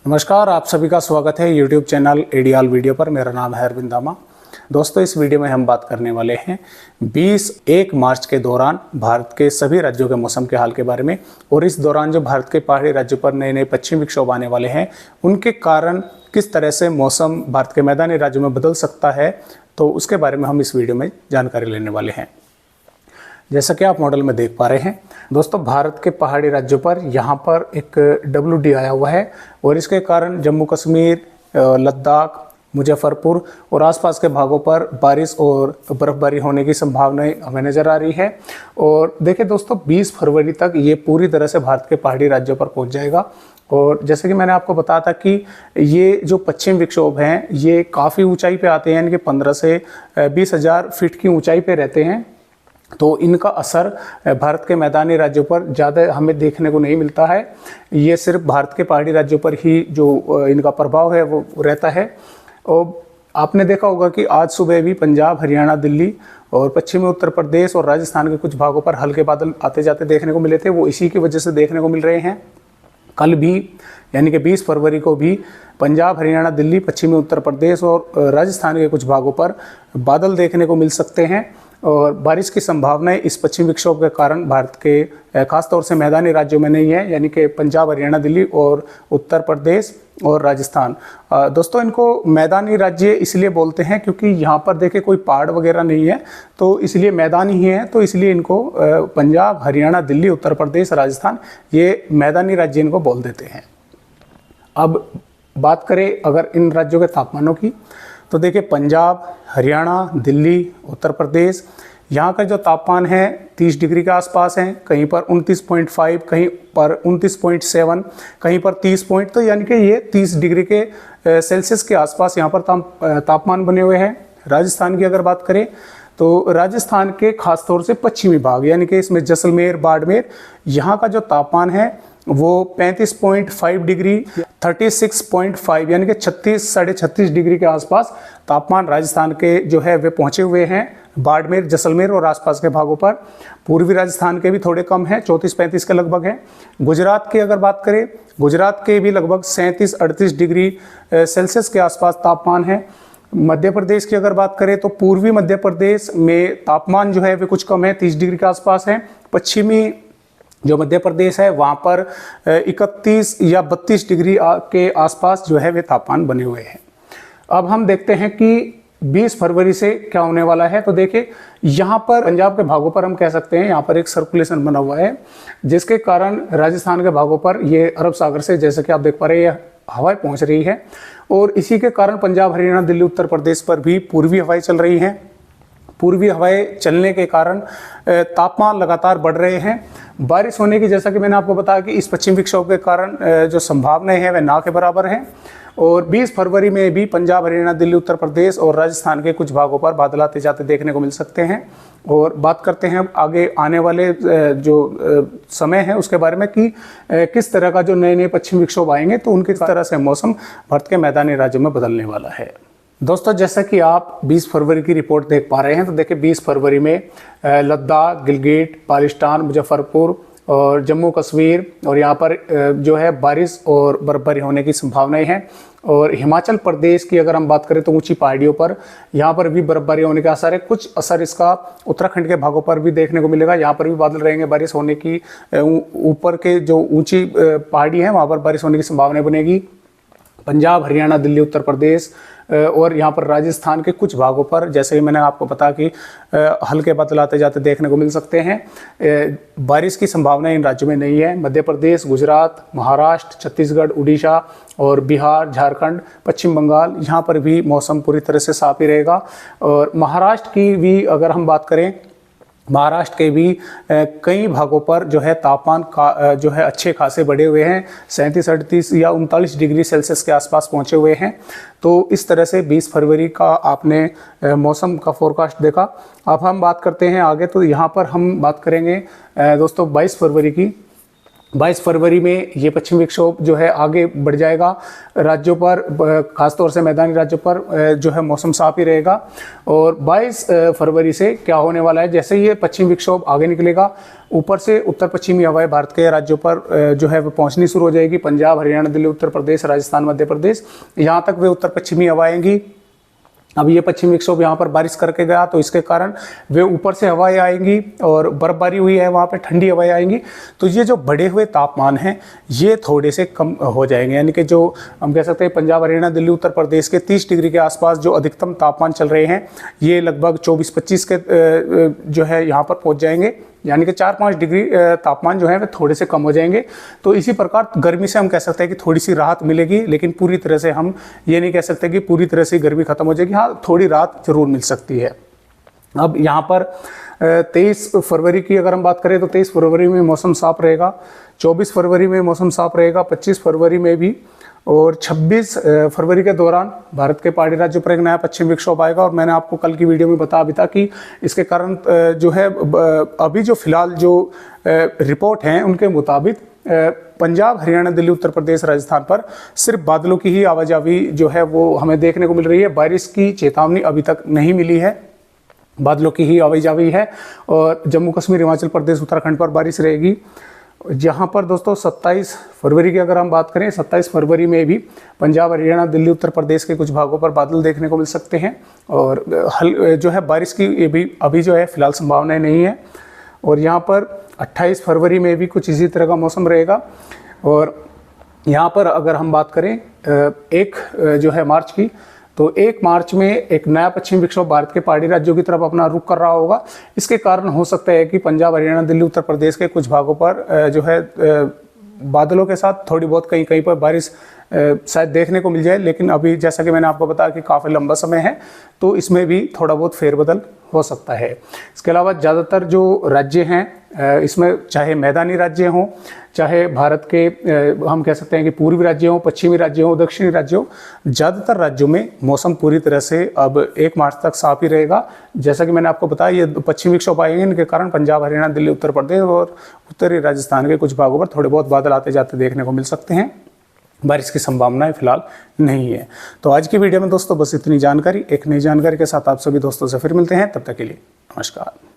नमस्कार, आप सभी का स्वागत है YouTube चैनल एडियाल वीडियो पर। मेरा नाम है अरविंद दामा। दोस्तों, इस वीडियो में हम बात करने वाले हैं 21 मार्च के दौरान भारत के सभी राज्यों के मौसम के हाल के बारे में। और इस दौरान जो भारत के पहाड़ी राज्यों पर नए नए पश्चिमी विक्षोभ आने वाले हैं, उनके कारण किस तरह से मौसम भारत के मैदानी राज्यों में बदल सकता है, तो उसके बारे में हम इस वीडियो में जानकारी लेने वाले हैं। जैसा कि आप मॉडल में देख पा रहे हैं दोस्तों, भारत के पहाड़ी राज्यों पर यहाँ पर एक WD आया हुआ है और इसके कारण जम्मू कश्मीर, लद्दाख, मुजफ्फरपुर और आसपास के भागों पर बारिश और बर्फबारी होने की संभावनाएं हमें नज़र आ रही है। और देखिए दोस्तों, 20 फरवरी तक ये पूरी तरह से भारत के पहाड़ी राज्यों पर पहुंच जाएगा। और जैसे कि मैंने आपको बताया था कि ये जो पश्चिम विक्षोभ हैं, ये काफ़ी ऊंचाई पे आते हैं, यानी कि 15 से 20,000 फीट की ऊंचाई पे रहते हैं। तो इनका असर भारत के मैदानी राज्यों पर ज़्यादा हमें देखने को नहीं मिलता है। ये सिर्फ भारत के पहाड़ी राज्यों पर ही जो इनका प्रभाव है वो रहता है। और आपने देखा होगा कि आज सुबह भी पंजाब, हरियाणा, दिल्ली और पश्चिमी उत्तर प्रदेश और राजस्थान के कुछ भागों पर हल्के बादल आते जाते देखने को मिले थे। वो इसी की वजह से देखने को मिल रहे हैं। कल भी यानी कि 20 फरवरी को भी पंजाब, हरियाणा, दिल्ली, पश्चिमी उत्तर प्रदेश और राजस्थान के कुछ भागों पर बादल देखने को मिल सकते हैं। और बारिश की संभावनाएं इस पश्चिमी विक्षोभ के कारण भारत के खासतौर से मैदानी राज्यों में नहीं है, यानी कि पंजाब, हरियाणा, दिल्ली और उत्तर प्रदेश और राजस्थान। दोस्तों, इनको मैदानी राज्य इसलिए बोलते हैं क्योंकि यहाँ पर देखिए कोई पहाड़ वगैरह नहीं है, तो इसलिए मैदानी ही है, तो इसलिए इनको पंजाब, हरियाणा, दिल्ली, उत्तर प्रदेश, राजस्थान ये मैदानी राज्य इनको बोल देते हैं। अब बात करें अगर इन राज्यों के तापमानों की, तो देखिए पंजाब, हरियाणा, दिल्ली, उत्तर प्रदेश, यहाँ का जो तापमान है 30 डिग्री के आसपास है। कहीं पर 29.5, कहीं पर 29.7, कहीं पर 30 पॉइंट, तो यानी कि ये 30 डिग्री के सेल्सियस के आसपास यहाँ पर तापमान बने हुए हैं। राजस्थान की अगर बात करें तो राजस्थान के खासतौर से पश्चिमी भाग, यानी कि इसमें जैसलमेर, बाड़मेर, यहाँ का जो तापमान है वो 35.5 डिग्री, 36.5 यानी कि 36 साढ़े 36 डिग्री के आसपास तापमान राजस्थान के जो है वे पहुंचे हुए हैं। बाड़मेर, जैसलमेर और आसपास के भागों पर। पूर्वी राजस्थान के भी थोड़े कम हैं, 34-35 के लगभग हैं। गुजरात की अगर बात करें, गुजरात के भी लगभग 37-38 डिग्री सेल्सियस के आसपास तापमान है। मध्य प्रदेश की अगर बात करें तो पूर्वी मध्य प्रदेश में तापमान जो है वे कुछ कम है, 30 डिग्री के आसपास है। पश्चिमी जो मध्य प्रदेश है वहाँ पर 31 या 32 डिग्री के आसपास जो है वे तापमान बने हुए हैं। अब हम देखते हैं कि 20 फरवरी से क्या होने वाला है। तो देखिए, यहाँ पर पंजाब के भागों पर हम कह सकते हैं यहाँ पर एक सर्कुलेशन बना हुआ है, जिसके कारण राजस्थान के भागों पर ये अरब सागर से, जैसे कि आप देख पा रहे हैं, हवाएं पहुँच रही है। और इसी के कारण पंजाब, हरियाणा, दिल्ली, उत्तर प्रदेश पर भी पूर्वी हवाएं चल रही हैं। पूर्वी हवाएं चलने के कारण तापमान लगातार बढ़ रहे हैं। बारिश होने की, जैसा कि मैंने आपको बताया कि इस पश्चिम विक्षोभ के कारण जो संभावनाएं हैं वह ना के बराबर हैं। और 20 फरवरी में भी पंजाब, हरियाणा, दिल्ली, उत्तर प्रदेश और राजस्थान के कुछ भागों पर बादल आते जाते देखने को मिल सकते हैं। और बात करते हैं आगे आने वाले जो समय है उसके बारे में कि किस तरह का जो नए नए पश्चिम विक्षोभ आएंगे, तो उनकी तरह से मौसम भारत के मैदानी राज्यों में बदलने वाला है। दोस्तों, जैसा कि आप 20 फरवरी की रिपोर्ट देख पा रहे हैं, तो देखिए 20 फरवरी में लद्दाख, गिलगिट, बाल्टिस्तान, मुजफ्फरपुर और जम्मू कश्मीर और यहाँ पर जो है बारिश और बर्फबारी होने की संभावनाएं हैं। और हिमाचल प्रदेश की अगर हम बात करें तो ऊंची पहाड़ियों पर यहाँ पर भी बर्फबारी होने के आसार है। कुछ असर इसका उत्तराखंड के भागों पर भी देखने को मिलेगा। यहाँ पर भी बादल रहेंगे, बारिश होने की, ऊपर के जो ऊंची पहाड़ी है वहाँ पर बारिश होने की संभावना बनेगी। पंजाब, हरियाणा, दिल्ली, उत्तर प्रदेश और यहाँ पर राजस्थान के कुछ भागों पर, जैसे कि मैंने आपको बताया कि हल्के बादल आते जाते देखने को मिल सकते हैं। बारिश की संभावना इन राज्यों में नहीं है। मध्य प्रदेश, गुजरात, महाराष्ट्र, छत्तीसगढ़, उड़ीसा और बिहार, झारखंड, पश्चिम बंगाल, यहाँ पर भी मौसम पूरी तरह से साफ ही रहेगा। और महाराष्ट्र की भी अगर हम बात करें, महाराष्ट्र के भी कई भागों पर जो है तापमान का जो है अच्छे खासे बढ़े हुए हैं, 37-38 या 39 डिग्री सेल्सियस के आसपास पहुंचे हुए हैं। तो इस तरह से 20 फरवरी का आपने मौसम का फोरकास्ट देखा। अब हम बात करते हैं आगे, तो यहाँ पर हम बात करेंगे दोस्तों 22 फरवरी की। 22 फरवरी में ये पश्चिमी विक्षोभ जो है आगे बढ़ जाएगा राज्यों पर, खासतौर से मैदानी राज्यों पर जो है मौसम साफ ही रहेगा। और 22 फरवरी से क्या होने वाला है, जैसे ये पश्चिमी विक्षोभ आगे निकलेगा, ऊपर से उत्तर पश्चिमी हवाएं भारत के राज्यों पर जो है वो पहुंचनी शुरू हो जाएगी। पंजाब, हरियाणा, दिल्ली, उत्तर प्रदेश, राजस्थान, मध्य प्रदेश, यहाँ तक वे उत्तर पश्चिमी हवाएं आएंगी। अब ये पश्चिमी विक्षोभ यहाँ पर बारिश करके गया तो इसके कारण वे ऊपर से हवाएं आएंगी और बर्फबारी हुई है वहाँ पे, ठंडी हवाएं आएंगी। तो ये जो बढ़े हुए तापमान हैं ये थोड़े से कम हो जाएंगे, यानी कि जो हम कह सकते हैं पंजाब, हरियाणा, दिल्ली, उत्तर प्रदेश के 30 डिग्री के आसपास जो अधिकतम तापमान चल रहे हैं ये लगभग 24-25 के जो है यहाँ पर पहुँच जाएंगे, यानी कि 4-5 डिग्री तापमान जो है वे थोड़े से कम हो जाएंगे। तो इसी प्रकार गर्मी से हम कह सकते हैं कि थोड़ी सी राहत मिलेगी, लेकिन पूरी तरह से हम ये नहीं कह सकते कि पूरी तरह से गर्मी खत्म हो जाएगी। हाँ, थोड़ी राहत जरूर मिल सकती है। अब यहाँ पर 23 फरवरी की अगर हम बात करें तो 23 फरवरी में मौसम साफ रहेगा, 24 फरवरी में मौसम साफ रहेगा, 25 फरवरी में भी, और 26 फरवरी के दौरान भारत के पहाड़ी राज्यों पर एक नया पश्चिमी विक्षोभ आएगा। और मैंने आपको कल की वीडियो में बताया भी था कि इसके कारण जो है अभी जो फिलहाल जो रिपोर्ट हैं उनके मुताबिक पंजाब, हरियाणा, दिल्ली, उत्तर प्रदेश, राजस्थान पर सिर्फ बादलों की ही आवाजाही जो है वो हमें देखने को मिल रही है। बारिश की चेतावनी अभी तक नहीं मिली है, बादलों की ही आवाजाही है। और जम्मू कश्मीर, हिमाचल प्रदेश, उत्तराखंड पर बारिश रहेगी। जहाँ पर दोस्तों 27 फरवरी की अगर हम बात करें, 27 फरवरी में भी पंजाब, हरियाणा, दिल्ली, उत्तर प्रदेश के कुछ भागों पर बादल देखने को मिल सकते हैं। और जो है बारिश की भी अभी जो है फिलहाल संभावनाएं नहीं है। और यहाँ पर 28 फरवरी में भी कुछ इसी तरह का मौसम रहेगा। और यहाँ पर अगर हम बात करें 1 जो है मार्च की, तो 1 मार्च में एक नया पश्चिमी विक्षोभ भारत के पहाड़ी राज्यों की तरफ अपना रुख कर रहा होगा। इसके कारण हो सकता है कि पंजाब, हरियाणा, दिल्ली, उत्तर प्रदेश के कुछ भागों पर जो है बादलों के साथ थोड़ी बहुत कहीं कहीं पर बारिश शायद देखने को मिल जाए। लेकिन अभी जैसा कि मैंने आपको बताया कि काफ़ी लंबा समय है, तो इसमें भी थोड़ा बहुत फेरबदल हो सकता है। इसके अलावा ज़्यादातर जो राज्य हैं इसमें चाहे मैदानी राज्य हों, चाहे भारत के हम कह सकते हैं कि पूर्वी राज्य हों, पश्चिमी राज्य हों, दक्षिणी राज्य हों, ज़्यादातर राज्यों में मौसम पूरी तरह से अब 1 मार्च तक साफ ही रहेगा। जैसा कि मैंने आपको बताया, ये पश्चिमी विक्षोभ आएंगे, इनके कारण पंजाब, हरियाणा, दिल्ली, उत्तर प्रदेश और उत्तरी राजस्थान के कुछ भागों पर थोड़े बहुत बादल आते जाते देखने को मिल सकते हैं। बारिश की संभावनाएं फिलहाल नहीं है। तो आज की वीडियो में दोस्तों बस इतनी जानकारी। एक नई जानकारी के साथ आप सभी दोस्तों से फिर मिलते हैं, तब तक के लिए नमस्कार।